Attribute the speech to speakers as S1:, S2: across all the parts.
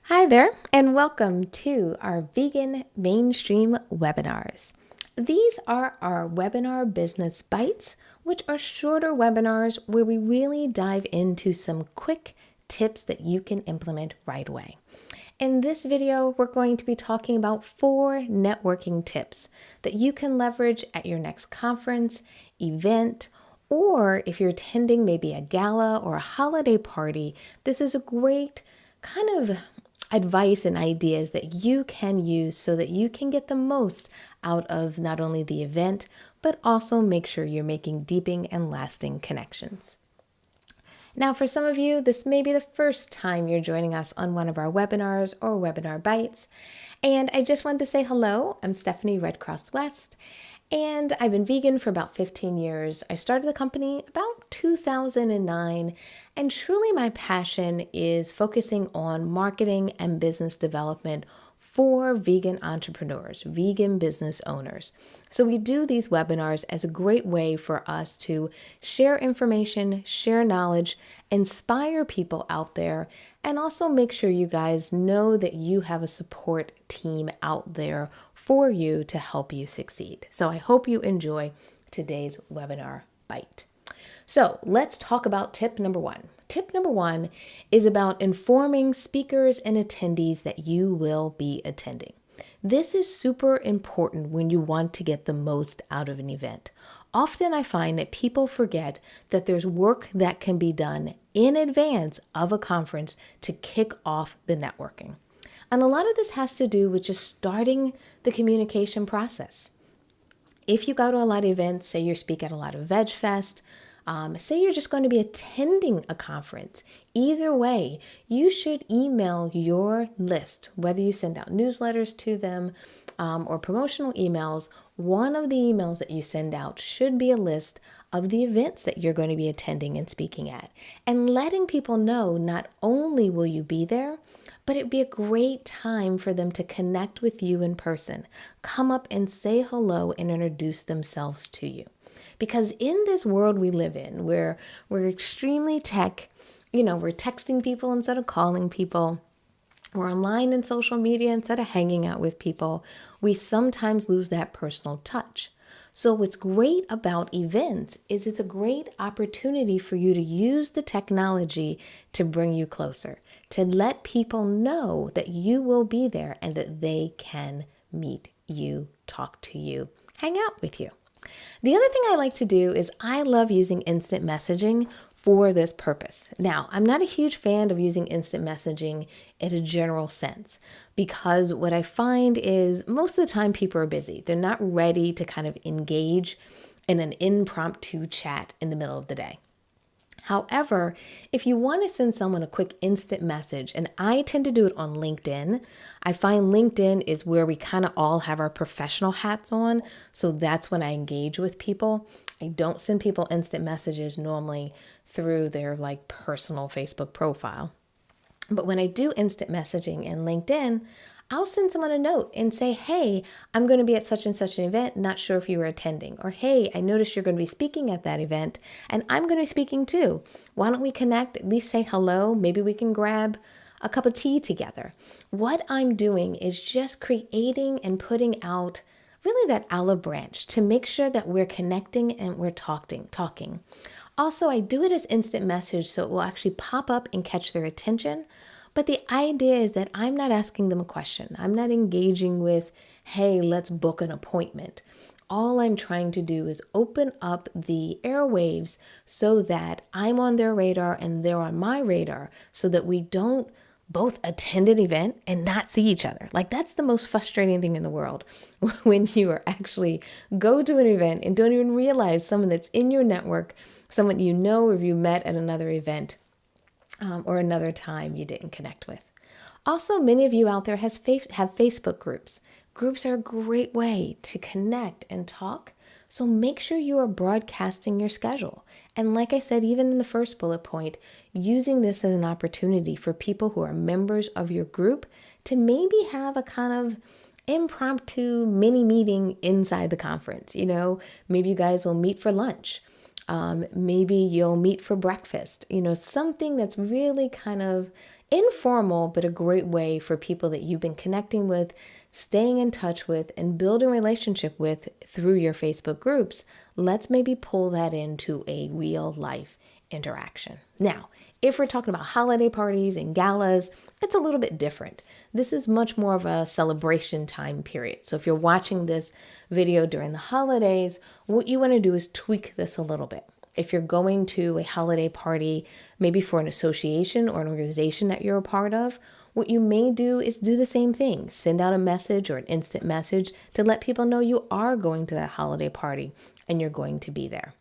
S1: Hi there, and welcome to our Vegan Mainstream webinars. These are our webinar business bites, which are shorter webinars where we really dive into some quick tips that you can implement right away. In this video, we're going to be talking about 4 networking tips that you can leverage at your next conference, event, or if you're attending maybe a gala or a holiday party. This is a great kind of advice and ideas that you can use so that you can get the most out of not only the event, but also make sure you're making deepening and lasting connections. Now, for some of you, this may be the first time you're joining us on one of our webinars or webinar bites. And I just wanted to say hello. I'm Stephanie Red Cross West, and I've been vegan for about 15 years. I started the company about 2009, and truly my passion is focusing on marketing and business development for vegan entrepreneurs, vegan business owners. So we do these webinars as a great way for us to share information, share knowledge, inspire people out there, and also make sure you guys know that you have a support team out there for you to help you succeed. So I hope you enjoy today's webinar bite. So let's talk about tip number 1. Tip number 1 is about informing speakers and attendees that you will be attending. This is super important when you want to get the most out of an event. Often I find that people forget that there's work that can be done in advance of a conference to kick off the networking. And a lot of this has to do with just starting the communication process. If you go to a lot of events, say you speak at a lot of Veg Fest, say you're just going to be attending a conference, either way, you should email your list, whether you send out newsletters to them or promotional emails. One of the emails that you send out should be a list of the events that you're going to be attending and speaking at, and letting people know not only will you be there, but it'd be a great time for them to connect with you in person, come up and say hello and introduce themselves to you. Because in this world we live in, where we're extremely tech, we're texting people instead of calling people, we're online in social media instead of hanging out with people, we sometimes lose that personal touch. So what's great about events is it's a great opportunity for you to use the technology to bring you closer, to let people know that you will be there and that they can meet you, talk to you, hang out with you. The other thing I like to do is I love using instant messaging for this purpose. Now, I'm not a huge fan of using instant messaging in a general sense, because what I find is most of the time people are busy. They're not ready to kind of engage in an impromptu chat in the middle of the day. However, if you want to send someone a quick instant message, and I tend to do it on LinkedIn, I find LinkedIn is where we kind of all have our professional hats on. So that's when I engage with people. I don't send people instant messages normally through their personal Facebook profile. But when I do instant messaging in LinkedIn, I'll send someone a note and say, hey, I'm going to be at such and such an event, not sure if you were attending. Or, hey, I noticed you're going to be speaking at that event, and I'm going to be speaking too. Why don't we connect, at least say hello? Maybe we can grab a cup of tea together. What I'm doing is just creating and putting out really that olive branch to make sure that we're connecting and we're talking. Also, I do it as instant message so it will actually pop up and catch their attention. But the idea is that I'm not asking them a question. I'm not engaging with, hey, let's book an appointment. All I'm trying to do is open up the airwaves so that I'm on their radar and they're on my radar, so that we don't both attend an event and not see each other. That's the most frustrating thing in the world, when you are actually go to an event and don't even realize someone that's in your network, someone you know or you met at another event, or another time you didn't connect with. Also, many of you out there have Facebook groups. Groups are a great way to connect and talk. So make sure you are broadcasting your schedule. And like I said, even in the first bullet point, using this as an opportunity for people who are members of your group to maybe have a kind of impromptu mini meeting inside the conference. Maybe you guys will meet for lunch. Maybe you'll meet for breakfast, something that's really kind of Informal, but a great way for people that you've been connecting with, staying in touch with, and building a relationship with through your Facebook groups. Let's maybe pull that into a real life interaction. Now, if we're talking about holiday parties and galas, it's a little bit different. This is much more of a celebration time period. So if you're watching this video during the holidays, what you want to do is tweak this a little bit. If you're going to a holiday party, maybe for an association or an organization that you're a part of, what you may do is do the same thing. Send out a message or an instant message to let people know you are going to that holiday party and you're going to be there.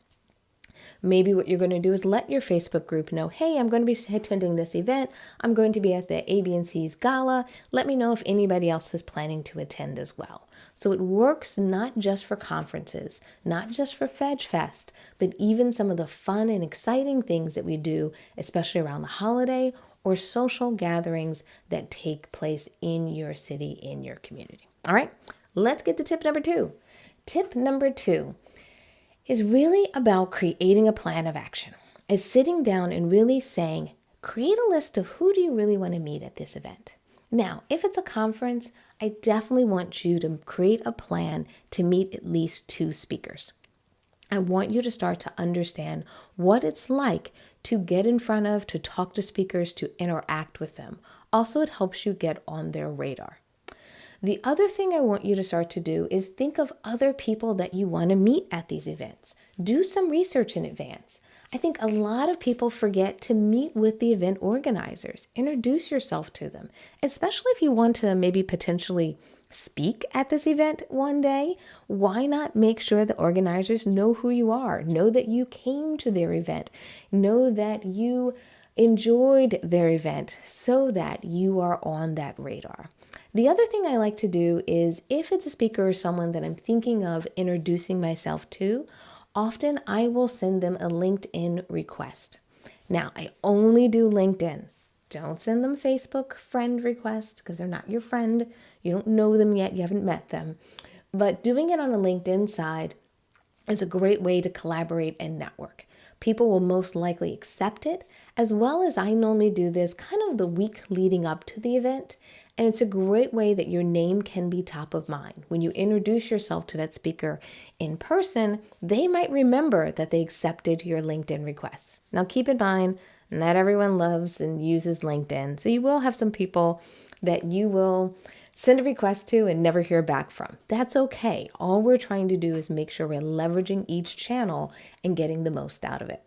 S1: Maybe what you're going to do is let your Facebook group know, hey, I'm going to be attending this event. I'm going to be at the A, B, and C's gala. Let me know if anybody else is planning to attend as well. So it works not just for conferences, not just for Fedge Fest, but even some of the fun and exciting things that we do, especially around the holiday or social gatherings that take place in your city, in your community. All right, let's get to tip number 2. Tip number 2 is really about creating a plan of action. Is sitting down and really saying, create a list of who do you really want to meet at this event. Now, if it's a conference, I definitely want you to create a plan to meet at least 2 speakers. I want you to start to understand what it's like to get in front of, to talk to speakers, to interact with them. Also, it helps you get on their radar. The other thing I want you to start to do is think of other people that you want to meet at these events. Do some research in advance. I think a lot of people forget to meet with the event organizers. Introduce yourself to them, especially if you want to maybe potentially speak at this event one day. Why not make sure the organizers know who you are, know that you came to their event, know that you enjoyed their event so that you are on that radar. The other thing I like to do is if it's a speaker or someone that I'm thinking of introducing myself to, often I will send them a LinkedIn request. Now, I only do LinkedIn. Don't send them Facebook friend requests because they're not your friend. You don't know them yet. You haven't met them. But doing it on a LinkedIn side is a great way to collaborate and network. People will most likely accept it, as well as I normally do this kind of the week leading up to the event. And it's a great way that your name can be top of mind. When you introduce yourself to that speaker in person, they might remember that they accepted your LinkedIn requests. Now keep in mind, not everyone loves and uses LinkedIn. So you will have some people that you will send a request to and never hear back from. That's okay. All we're trying to do is make sure we're leveraging each channel and getting the most out of it.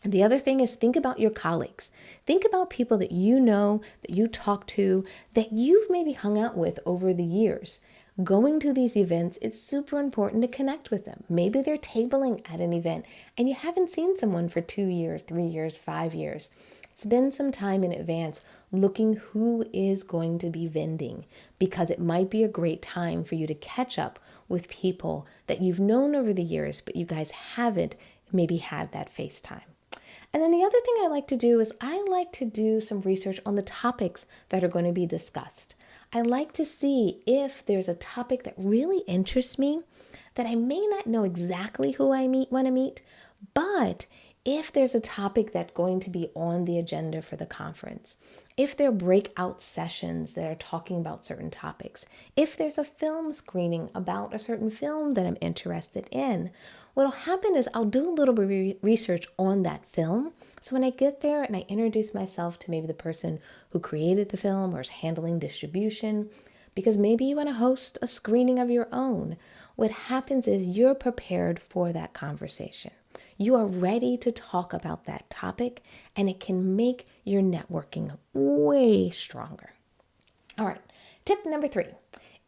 S1: The other thing is think about your colleagues. Think about people that you know, that you talk to, that you've maybe hung out with over the years. Going to these events, it's super important to connect with them. Maybe they're tabling at an event and you haven't seen someone for 2 years, 3 years, 5 years. Spend some time in advance looking who is going to be vending, because it might be a great time for you to catch up with people that you've known over the years, but you guys haven't maybe had that FaceTime. And then the other thing I like to do is I like to do some research on the topics that are going to be discussed. I like to see if there's a topic that really interests me that I may not know exactly who I want to meet, but if there's a topic that's going to be on the agenda for the conference, if there are breakout sessions that are talking about certain topics, if there's a film screening about a certain film that I'm interested in, what'll happen is I'll do a little bit of research on that film. So when I get there and I introduce myself to maybe the person who created the film or is handling distribution, because maybe you want to host a screening of your own, what happens is you're prepared for that conversation. You are ready to talk about that topic, and it can make your networking way stronger. All right, tip number 3,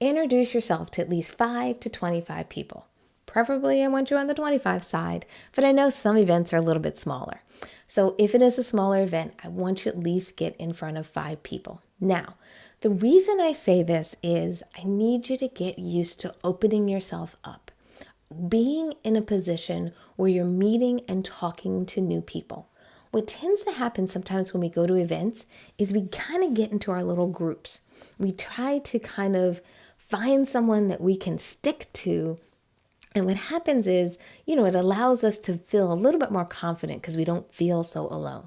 S1: introduce yourself to at least 5 to 25 people. Preferably, I want you on the 25 side, but I know some events are a little bit smaller. So if it is a smaller event, I want you at least get in front of 5 people. Now, the reason I say this is I need you to get used to opening yourself up. Being in a position where you're meeting and talking to new people. What tends to happen sometimes when we go to events is we kind of get into our little groups. We try to kind of find someone that we can stick to. And what happens is, it allows us to feel a little bit more confident because we don't feel so alone.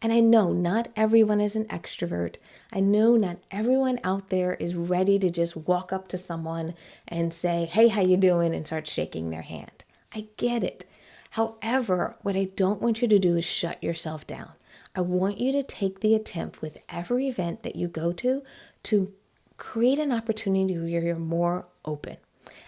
S1: And I know not everyone is an extrovert. I know not everyone out there is ready to just walk up to someone and say, hey, how you doing? And start shaking their hand. I get it. However, what I don't want you to do is shut yourself down. I want you to take the attempt with every event that you go to create an opportunity where you're more open.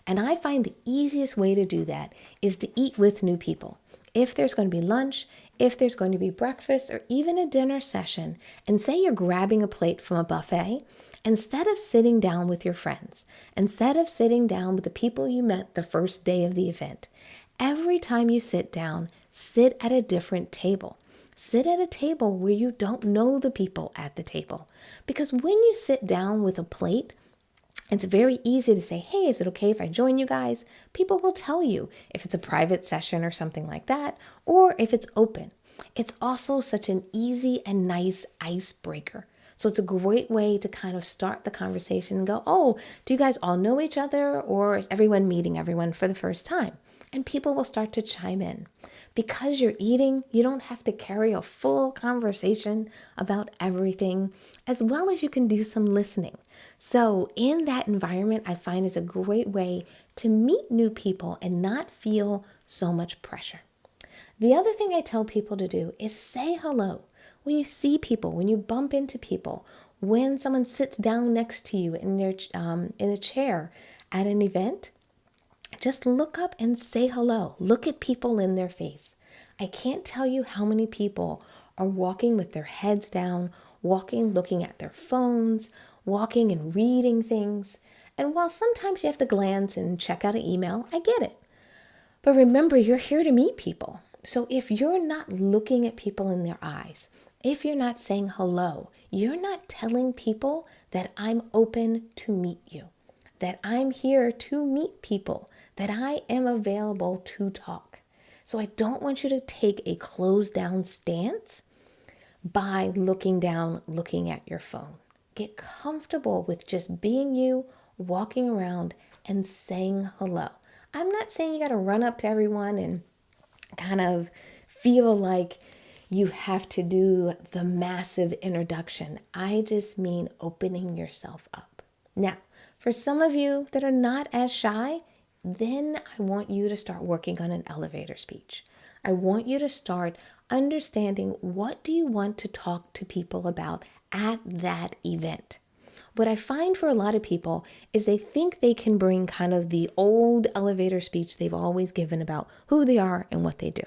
S1: And I find the easiest way to do that is to eat with new people. If there's going to be lunch, if there's going to be breakfast, or even a dinner session, and say you're grabbing a plate from a buffet, instead of sitting down with your friends, instead of sitting down with the people you met the first day of the event, every time you sit down, sit at a different table. Sit at a table where you don't know the people at the table. Because when you sit down with a plate, it's very easy to say, hey, is it okay if I join you guys? People will tell you if it's a private session or something like that, or if it's open. It's also such an easy and nice icebreaker. So it's a great way to kind of start the conversation and go, oh, do you guys all know each other, or is everyone meeting everyone for the first time? And people will start to chime in. Because you're eating, you don't have to carry a full conversation about everything, as well as you can do some listening. So in that environment, I find is a great way to meet new people and not feel so much pressure. The other thing I tell people to do is say hello. When you see people, when you bump into people, when someone sits down next to you in a chair at an event, just look up and say hello. Look at people in their face. I can't tell you how many people are walking with their heads down, walking, looking at their phones, walking and reading things. And while sometimes you have to glance and check out an email, I get it. But remember, you're here to meet people. So if you're not looking at people in their eyes, if you're not saying hello, you're not telling people that I'm open to meet you, that I'm here to meet people, that I am available to talk. So I don't want you to take a closed down stance by looking down, looking at your phone. Get comfortable with just being you, walking around and saying hello. I'm not saying you got to run up to everyone and kind of feel like you have to do the massive introduction. I just mean opening yourself up. Now, for some of you that are not as shy, then I want you to start working on an elevator speech. I want you to start understanding what do you want to talk to people about at that event. What I find for a lot of people is they think they can bring kind of the old elevator speech they've always given about who they are and what they do.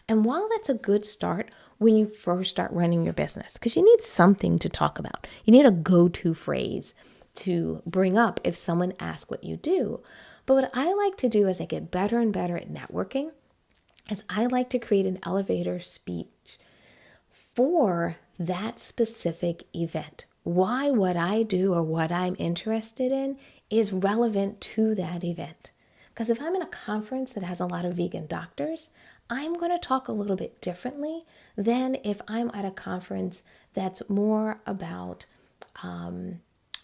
S1: And while that's a good start when you first start running your business, because you need something to talk about, you need a go-to phrase to bring up if someone asks what you do. But what I like to do as I get better and better at networking is I like to create an elevator speech for that specific event. Why what I do or what I'm interested in is relevant to that event. Because if I'm in a conference that has a lot of vegan doctors, I'm going to talk a little bit differently than if I'm at a conference that's more about,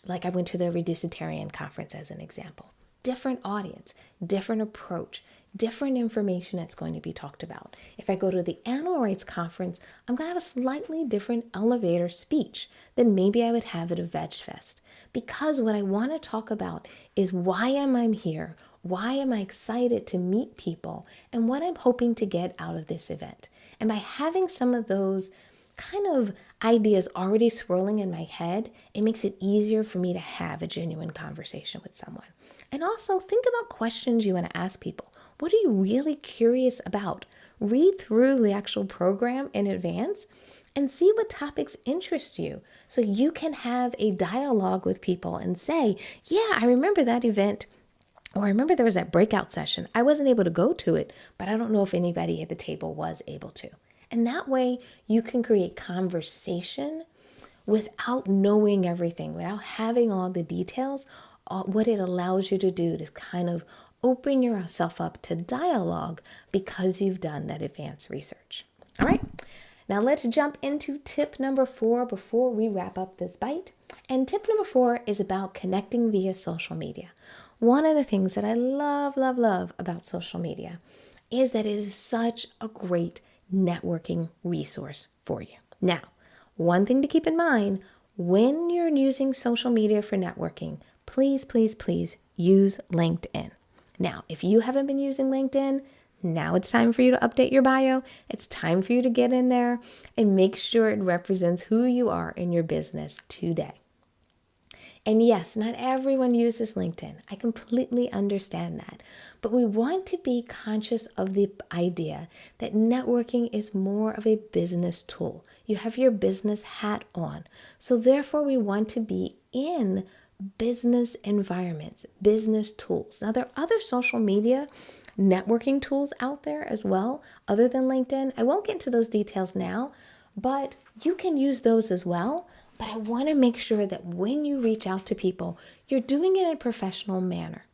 S1: like I went to the Reducitarian conference as an example. Different audience, different approach, different information that's going to be talked about. If I go to the animal rights conference, I'm going to have a slightly different elevator speech than maybe I would have at a Veg Fest. Because what I want to talk about is why am I here? Why am I excited to meet people? And what I'm hoping to get out of this event. And by having some of those kind of ideas already swirling in my head, it makes it easier for me to have a genuine conversation with someone. And also think about questions you want to ask people. What are you really curious about? Read through the actual program in advance and see what topics interest you so you can have a dialogue with people and say, yeah, I remember that event. Or I remember there was that breakout session. I wasn't able to go to it, but I don't know if anybody at the table was able to. And that way you can create conversation without knowing everything, without having all the details. What it allows you to do is kind of open yourself up to dialogue because you've done that advanced research. All right, now let's jump into tip number 4 before we wrap up this bite. And tip number 4 is about connecting via social media. One of the things that I love about social media is that it is such a great networking resource for you. Now, one thing to keep in mind when you're using social media for networking, please, please, please use LinkedIn. Now, if you haven't been using LinkedIn, now it's time for you to update your bio. It's time for you to get in there and make sure it represents who you are in your business today. And yes, not everyone uses LinkedIn. I completely understand that. But we want to be conscious of the idea that networking is more of a business tool. You have your business hat on. So therefore, we want to be in business environments, business tools. Now, there are other social media networking tools out there as well, other than LinkedIn. I won't get into those details now, but you can use those as well. But I want to make sure that when you reach out to people, you're doing it in a professional manner.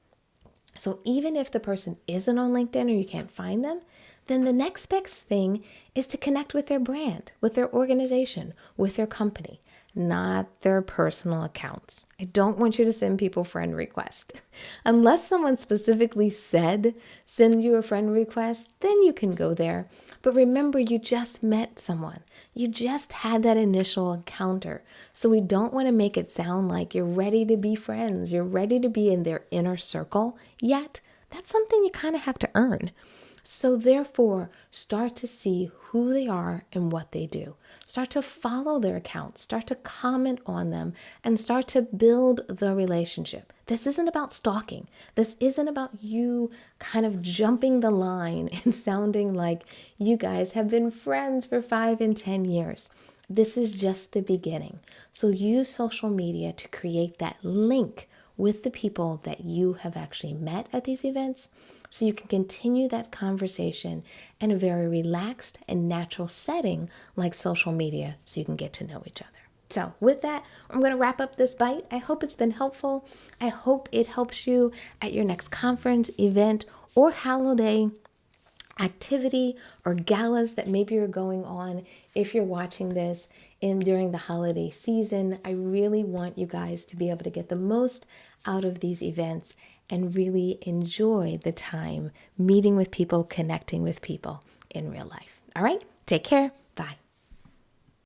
S1: So even if the person isn't on LinkedIn or you can't find them, then the next best thing is to connect with their brand, with their organization, with their company, not their personal accounts. I don't want you to send people friend requests. Unless someone specifically said send you a friend request, then you can go there. But remember, you just met someone. You just had that initial encounter. So we don't want to make it sound like you're ready to be friends. You're ready to be in their inner circle. Yet, that's something you kind of have to earn. So therefore, start to see who they are and what they do. Start to follow their accounts, start to comment on them, and start to build the relationship. This isn't about stalking. This isn't about you kind of jumping the line and sounding like you guys have been friends for 5 and 10 years. This is just the beginning. So use social media to create that link with the people that you have actually met at these events, so you can continue that conversation in a very relaxed and natural setting like social media, so you can get to know each other. So with that, I'm going to wrap up this bite. I hope it's been helpful. I hope it helps you at your next conference, event, or holiday activity or galas that maybe are going on. If you're watching this during the holiday season, I really want you guys to be able to get the most out of these events and really enjoy the time meeting with people, connecting with people in real life. All right, take care.